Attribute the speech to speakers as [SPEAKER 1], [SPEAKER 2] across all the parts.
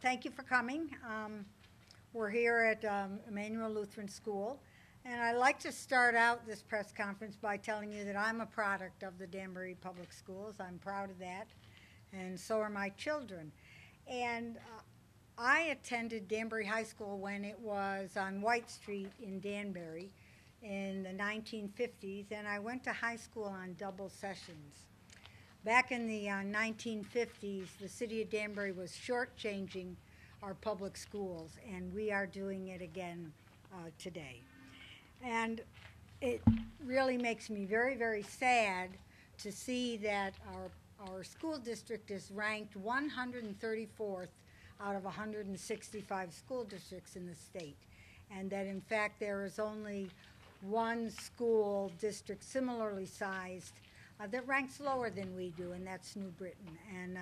[SPEAKER 1] Thank you for coming. We're here at Emmanuel Lutheran School, and I'd like to start out this press conference by telling you that I'm a product of the Danbury Public Schools. I'm proud of that, and so are my children. And I attended Danbury High School when it was on White Street in Danbury in the 1950s, and I went to high school on double sessions. Back in the 1950s, the city of Danbury was shortchanging our public schools, and we are doing it again today. And it really makes me very, very sad to see that our school district is ranked 134th out of 165 school districts in the state, and that in fact there is only one school district similarly sized that ranks lower than we do, and that's New Britain. And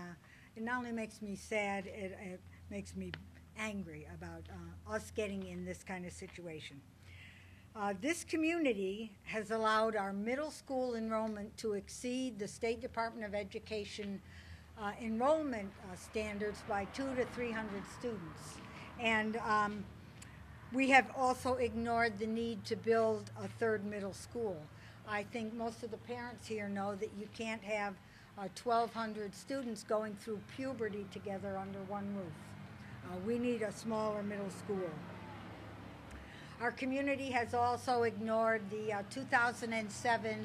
[SPEAKER 1] it not only makes me sad, it makes me angry about us getting in this kind of situation. This community has allowed our middle school enrollment to exceed the State Department of Education enrollment standards by 200 to 300 students. And we have also ignored the need to build a third middle school. I think most of the parents here know that you can't have 1,200 students going through puberty together under one roof. We need a smaller middle school. Our community has also ignored the 2007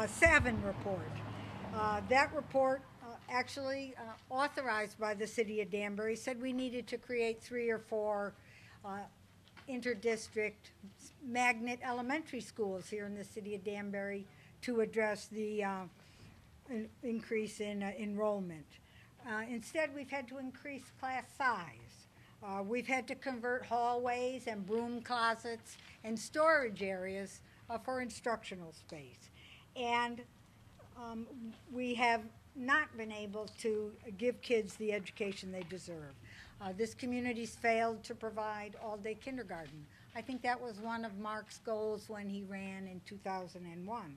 [SPEAKER 1] Savin report. That report, actually authorized by the city of Danbury, said we needed to create 3 or 4 interdistrict magnet elementary schools here in the city of Danbury to address the increase in enrollment. Instead, we've had to increase class size. We've had to convert hallways and broom closets and storage areas for instructional space. And we have not been able to give kids the education they deserve. This community's failed to provide all-day kindergarten. I think that was one of Mark's goals when he ran in 2001.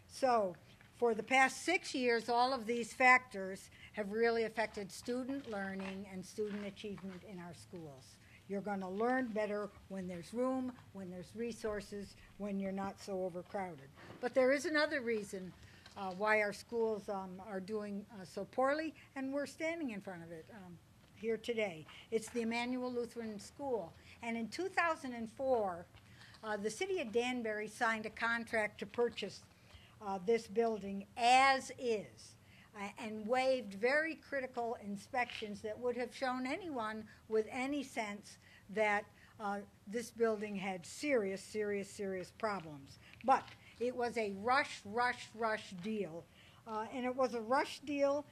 [SPEAKER 1] So for the past 6 years, all of these factors have really affected student learning and student achievement in our schools. You're going to learn better when there's room, when there's resources, when you're not so overcrowded. But there is another reason why our schools are doing so poorly, and we're standing in front of it here today. It's the Emmanuel Lutheran School. And in 2004, the city of Danbury signed a contract to purchase this building as is and waived very critical inspections that would have shown anyone with any sense that this building had serious, serious, serious problems. But it was a rush deal. And it was a rush deal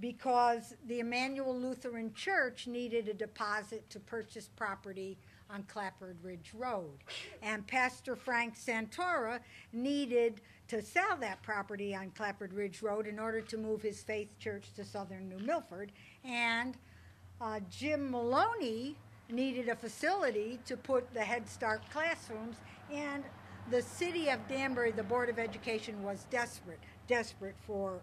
[SPEAKER 1] because the Emmanuel Lutheran Church needed a deposit to purchase property on Clapper Ridge Road. And Pastor Frank Santora needed to sell that property on Clapper Ridge Road in order to move his faith church to southern New Milford. And Jim Maloney needed a facility to put the Head Start classrooms, and the city of Danbury, the Board of Education, was desperate for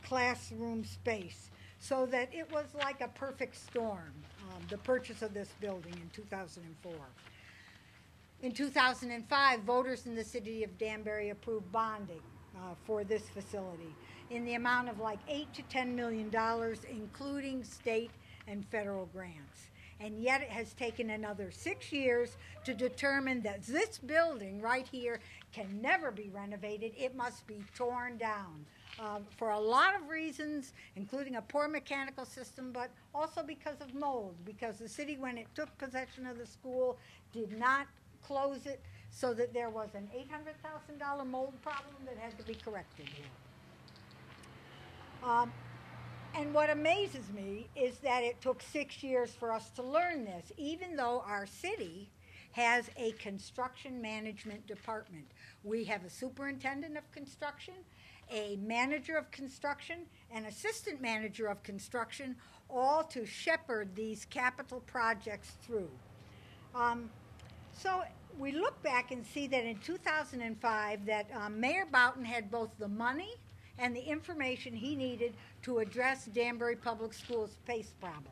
[SPEAKER 1] classroom space, so that it was like a perfect storm, the purchase of this building in 2004. In 2005, voters in the city of Danbury approved bonding for this facility in the amount of like $8 to $10 million, including state and federal grants. And yet it has taken another 6 years to determine that this building right here can never be renovated. It must be torn down for a lot of reasons, including a poor mechanical system, but also because of mold, because the city, when it took possession of the school, did not close it, so that there was an $800,000 mold problem that had to be corrected here. And what amazes me is that it took 6 years for us to learn this, even though our city has a construction management department. We have a superintendent of construction, a manager of construction, an assistant manager of construction, all to shepherd these capital projects through. So we look back and see that in 2005 that Mayor Boughton had both the money and the information he needed to address Danbury Public Schools' PACE problems.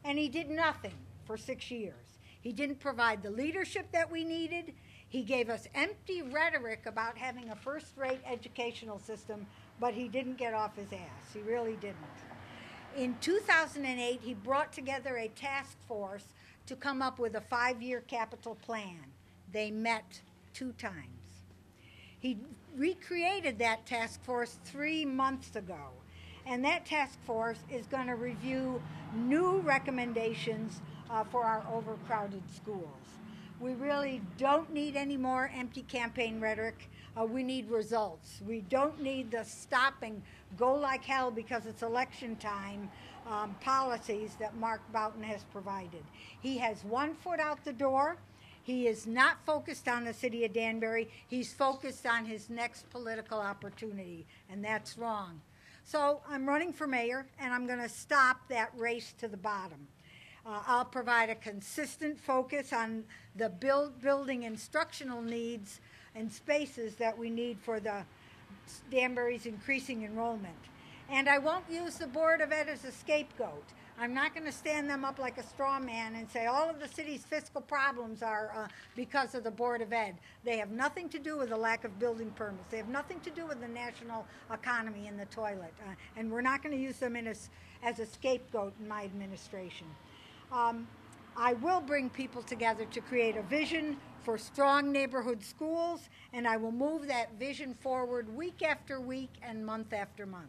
[SPEAKER 1] And he did nothing for 6 years. He didn't provide the leadership that we needed. He gave us empty rhetoric about having a first-rate educational system, but he didn't get off his ass. He really didn't. In 2008, he brought together a task force to come up with a 5-year capital plan. They met 2 times. He recreated that task force 3 months ago, and that task force is going to review new recommendations for our overcrowded schools. We really don't need any more empty campaign rhetoric. We need results. We don't need the stopping, go like hell because it's election time policies that Mark Boughton has provided. He has 1 foot out the door. He is not focused on the city of Danbury. He's focused on his next political opportunity, and that's wrong. So I'm running for mayor, and I'm going to stop that race to the bottom. I'll provide a consistent focus on the building instructional needs and spaces that we need for the Danbury's increasing enrollment. And I won't use the Board of Ed as a scapegoat. I'm not going to stand them up like a straw man and say all of the city's fiscal problems are because of the Board of Ed. They have nothing to do with the lack of building permits. They have nothing to do with the national economy and the toilet. And we're not going to use them as a scapegoat in my administration. I will bring people together to create a vision for strong neighborhood schools, and I will move that vision forward week after week and month after month.